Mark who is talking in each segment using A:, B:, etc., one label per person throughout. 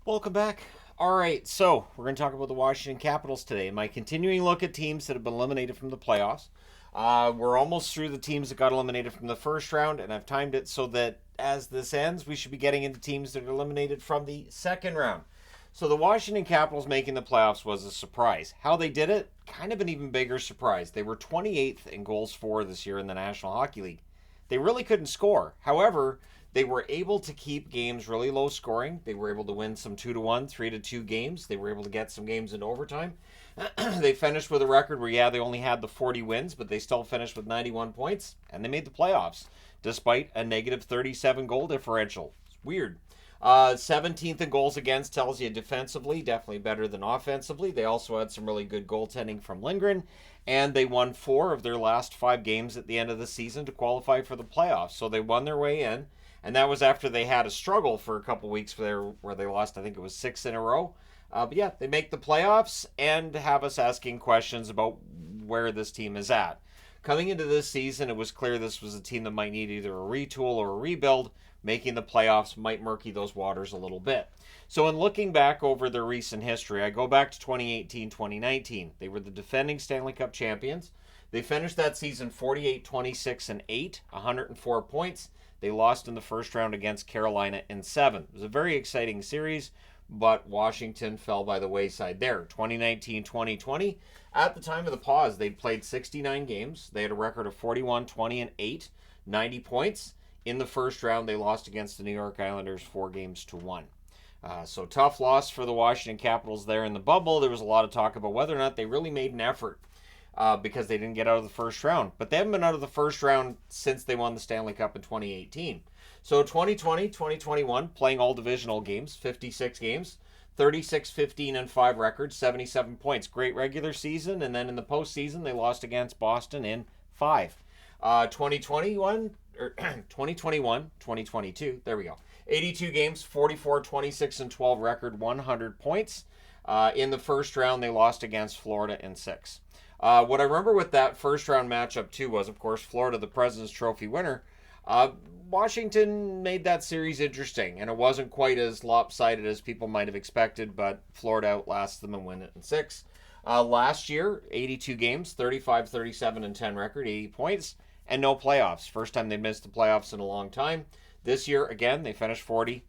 A: Welcome back. All right, so we're going to talk about the Washington Capitals today. My continuing look at teams that have been eliminated from the playoffs. We're almost through the teams that got eliminated from the first round, and I've timed it so that as this ends, we should be getting into teams that are eliminated from the second round. So the Washington Capitals making the playoffs was a surprise. How they did it, kind of an even bigger surprise. They were 28th in goals for this year in the National Hockey League. They really couldn't score. However, they were able to keep games really low scoring. They were able to win some 2-1, 3-2 games. They were able to get some games into overtime. They finished with a record where, yeah, they only had the 40 wins, but they still finished with 91 points, and they made the playoffs despite a negative 37 goal differential. It's weird. 17th in goals against tells you defensively, definitely better than offensively. They also had some really good goaltending from Lindgren, and they won 4 of their last 5 games at the end of the season to qualify for the playoffs. So they won their way in, and that was after they had a struggle for a couple weeks where they lost, I think it was 6 in a row. But yeah, they make the playoffs and have us asking questions about where this team is at. Coming into this season, it was clear this was a team that might need either a retool or a rebuild. Making the playoffs might murky those waters a little bit. So, in looking back over their recent history, I go back to 2018 2019. They were the defending Stanley Cup champions. They finished that season 48 26 and 8, 104 points. They lost in the first round against Carolina in 7. It was a very exciting series, but Washington fell by the wayside there. 2019 2020, at the time of the pause, they'd played 69 games. They had a record of 41 20 and 8, 90 points. In the first round, they lost against the New York Islanders 4-1. So tough loss for the Washington Capitals there in the bubble. There was a lot of talk about whether or not they really made an effort because they didn't get out of the first round. But they haven't been out of the first round since they won the Stanley Cup in 2018. So 2020, 2021, playing all divisional games, 56 games, 36, 15, and 5 records, 77 points. Great regular season, and then in the postseason, they lost against Boston in 5. 2021, 2022, there we go. 82 games, 44, 26, and 12 record, 100 points. In the first round, they lost against Florida in 6. What I remember with that first round matchup, too, was, of course, Florida, the President's Trophy winner. Washington made that series interesting, and it wasn't quite as lopsided as people might have expected, but Florida outlasts them and win it in 6. Last year, 82 games, 35, 37, and 10 record, 80 points, and no playoffs. First time they missed the playoffs in a long time. This year, again, they finished 40,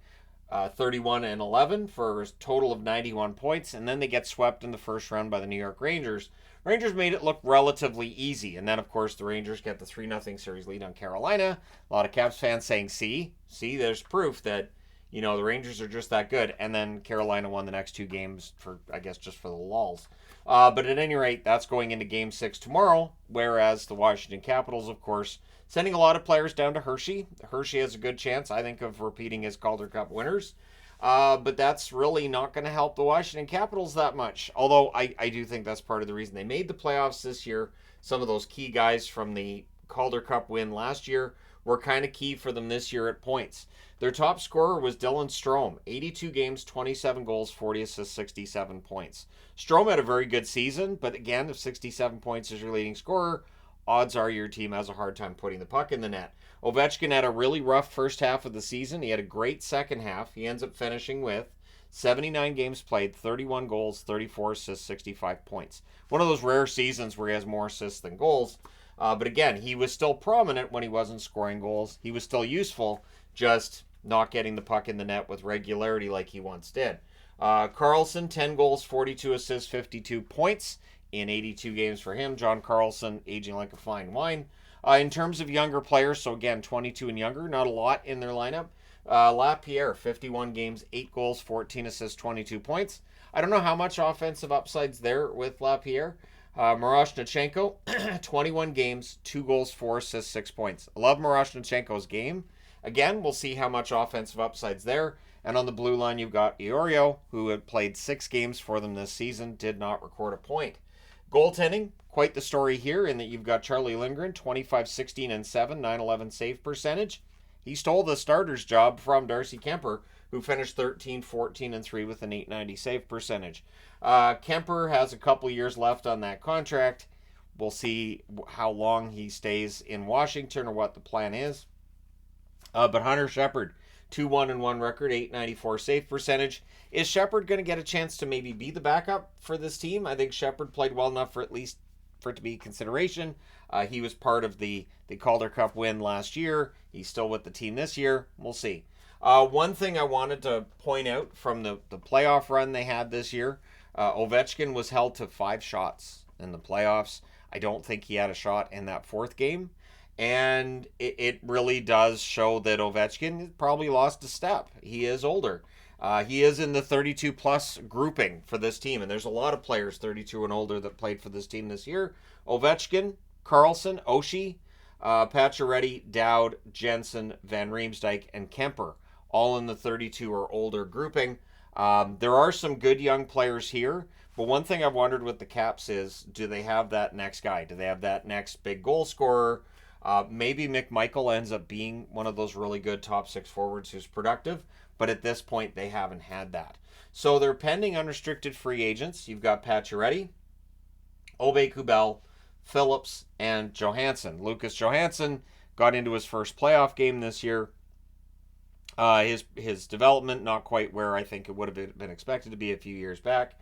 A: 31, and 11 for a total of 91 points, and then they get swept in the first round by the New York Rangers. Rangers made it look relatively easy, and then, of course, the Rangers get the 3-0 series lead on Carolina. A lot of Caps fans saying, see, there's proof that, the Rangers are just that good. And then Carolina won the next 2 games for, I guess, just for the lulz. But at any rate, that's going into Game 6 tomorrow, whereas the Washington Capitals, of course, sending a lot of players down to Hershey. Hershey has a good chance, I think, of repeating as Calder Cup winners. But that's really not going to help the Washington Capitals that much. Although I do think that's part of the reason they made the playoffs this year. Some of those key guys from the Calder Cup win last year were kind of key for them this year at points. Their top scorer was Dylan Strome. 82 games, 27 goals, 40 assists, 67 points. Strome had a very good season, but again, if 67 points is your leading scorer, odds are your team has a hard time putting the puck in the net. Ovechkin had a really rough first half of the season. He had a great second half. He ends up finishing with 79 games played, 31 goals, 34 assists, 65 points. One of those rare seasons where he has more assists than goals. But again, he was still prominent when he wasn't scoring goals. He was still useful, just not getting the puck in the net with regularity like he once did. Carlson, 10 goals, 42 assists, 52 points in 82 games for him. John Carlson, aging like a fine wine. In terms of younger players, so again, 22 and younger, not a lot in their lineup. Lapierre, 51 games, 8 goals, 14 assists, 22 points. I don't know how much offensive upside's there with Lapierre. Miroshnichenko, 21 games, 2 goals, 4 assists, 6 points. I love Miroshnichenko's game. Again, we'll see how much offensive upside's there. And on the blue line, you've got Iorio, who had played 6 games for them this season, did not record a point. Goaltending, quite the story here in that you've got Charlie Lindgren, 25, 16, and 7, 911 save percentage. He stole the starter's job from Darcy Kemper, who finished 13, 14, and 3 with an 890 save percentage. Kemper has a couple years left on that contract. We'll see how long he stays in Washington or what the plan is. But Hunter Shepard, 2-1-1 record, 894 save percentage. Is Shepherd going to get a chance to maybe be the backup for this team? I think Shepherd played well enough for at least for it to be consideration. He was part of the Calder Cup win last year. He's still with the team this year. We'll see. One thing I wanted to point out from the playoff run they had this year, Ovechkin was held to 5 shots in the playoffs. I don't think he had a shot in that 4th game. And it really does show that Ovechkin probably lost a step. He is older. He is in the 32-plus grouping for this team. And there's a lot of players 32 and older that played for this team this year. Ovechkin, Carlson, Oshie, Pacioretty, Dowd, Jensen, Van Riemsdyk, and Kemper, all in the 32 or older grouping. There are some good young players here, but one thing I've wondered with the Caps is, do they have that next guy? Do they have that next big goal scorer? Maybe McMichael ends up being one of those really good top 6 forwards who's productive, but at this point they haven't had that. So they're pending unrestricted free agents. You've got Pacioretty, Aube-Kubel, Phillips, and Johansson. Lucas Johansson got into his first playoff game this year. His development not quite where I think it would have been expected to be a few years back.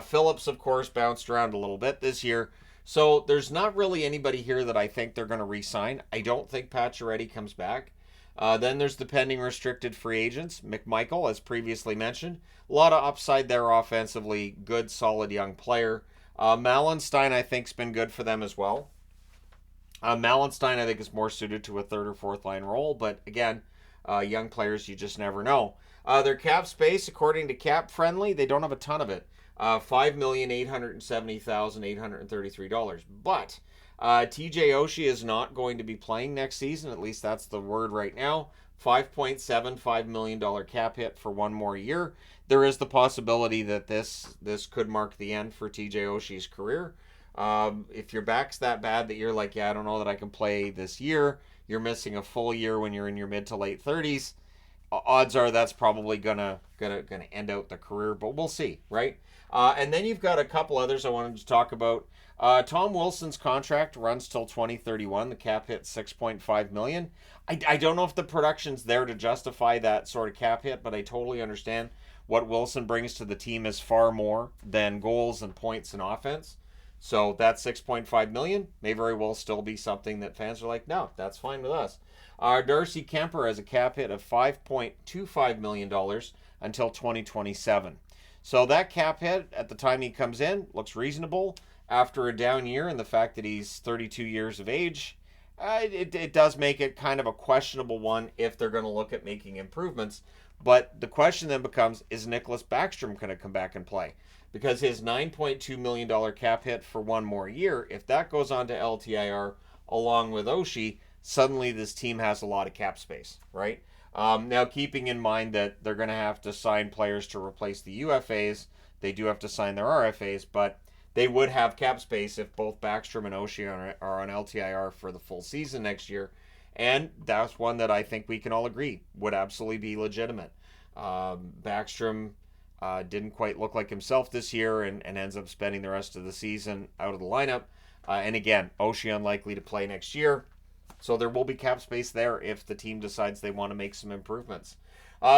A: Phillips, of course, bounced around a little bit this year. So there's not really anybody here that I think they're going to re-sign. I don't think Pacioretty comes back. Then there's the pending restricted free agents. McMichael, as previously mentioned. A lot of upside there offensively. Good, solid young player. Malenstein, I think, has been good for them as well. Malenstein, I think, is more suited to a 3rd or 4th line role. But again, young players, you just never know. Their cap space, according to Cap Friendly, they don't have a ton of it. $5,870,833. But TJ Oshie is not going to be playing next season. At least that's the word right now. $5.75 million cap hit for 1 more year. There is the possibility that this could mark the end for TJ Oshie's career. If your back's that bad that you're like, yeah, I don't know that I can play this year, you're missing a full year when you're in your mid to late 30s, odds are that's probably gonna end out the career, but we'll see, right? And then you've got a couple others I wanted to talk about. Tom Wilson's contract runs till 2031. The cap hit $6.5 million. I don't know if the production's there to justify that sort of cap hit, but I totally understand what Wilson brings to the team is far more than goals and points and offense. So that $6.5 million may very well still be something that fans are like, no, that's fine with us. Darcy Kemper has a cap hit of $5.25 million until 2027. So that cap hit at the time he comes in looks reasonable. After a down year and the fact that he's 32 years of age, it does make it kind of a questionable one if they're going to look at making improvements. But the question then becomes, is Nicholas Backstrom going to come back and play? Because his $9.2 million cap hit for 1 more year, if that goes on to LTIR along with Oshie, suddenly this team has a lot of cap space, right? Now, keeping in mind that they're going to have to sign players to replace the UFAs, they do have to sign their RFAs, but they would have cap space if both Backstrom and Oshie are on LTIR for the full season next year. And that's one that I think we can all agree would absolutely be legitimate. Backstrom didn't quite look like himself this year and ends up spending the rest of the season out of the lineup. And again, Oshie unlikely to play next year. So there will be cap space there if the team decides they want to make some improvements.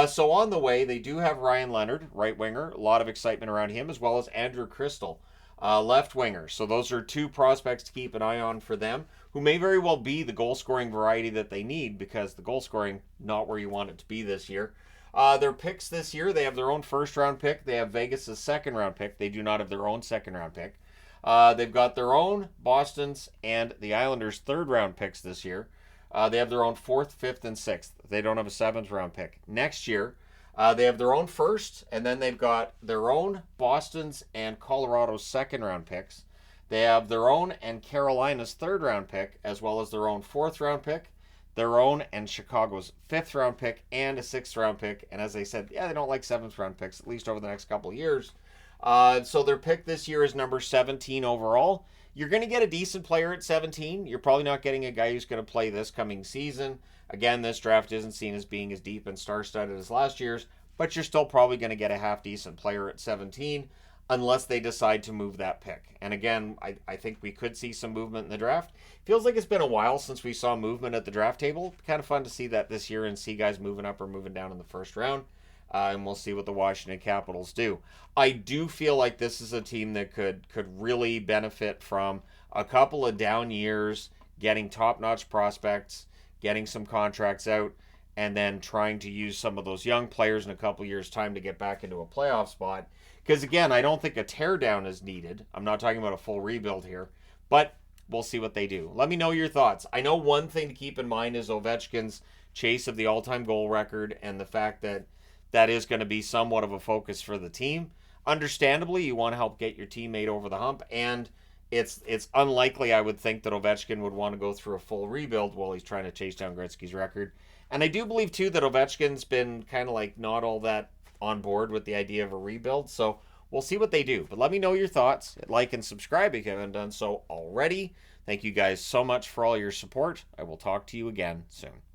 A: So on the way, they do have Ryan Leonard, right winger. A lot of excitement around him, as well as Andrew Crystal, left winger. So those are 2 prospects to keep an eye on for them, who may very well be the goal-scoring variety that they need, because the goal-scoring, not where you want it to be this year. Their picks this year, they have their own first-round pick. They have Vegas' second-round pick. They do not have their own second-round pick. They've got their own, Boston's, and the Islanders' third-round picks this year. They have their own 4th, 5th, and 6th. They don't have a 7th-round pick. Next year, they have their own first, and then they've got their own, Boston's, and Colorado's second-round picks. They have their own and Carolina's third-round pick, as well as their own 4th-round pick, their own and Chicago's 5th-round pick, and a 6th-round pick. And as I said, yeah, they don't like 7th-round picks, at least over the next couple of years. So their pick this year is number 17 overall. You're going to get a decent player at 17. You're probably not getting a guy who's going to play this coming season. Again, this draft isn't seen as being as deep and star-studded as last year's, but you're still probably going to get a half-decent player at 17. unless they decide to move that pick. And again, I think we could see some movement in the draft. Feels like it's been a while since we saw movement at the draft table. Kind of fun to see that this year and see guys moving up or moving down in the first round. And we'll see what the Washington Capitals do. I do feel like this is a team that could really benefit from a couple of down years, getting top-notch prospects, getting some contracts out, and then trying to use some of those young players in a couple of years' time to get back into a playoff spot. Because again, I don't think a teardown is needed. I'm not talking about a full rebuild here, but we'll see what they do. Let me know your thoughts. I know one thing to keep in mind is Ovechkin's chase of the all-time goal record and the fact that that is going to be somewhat of a focus for the team. Understandably, you want to help get your teammate over the hump, and it's unlikely, I would think, that Ovechkin would want to go through a full rebuild while he's trying to chase down Gretzky's record. And I do believe, too, that Ovechkin's been kind of like not all that on board with the idea of a rebuild, so we'll see what they do. But let me know your thoughts. Like and subscribe if you haven't done so already. Thank you guys so much for all your support. I will talk to you again soon.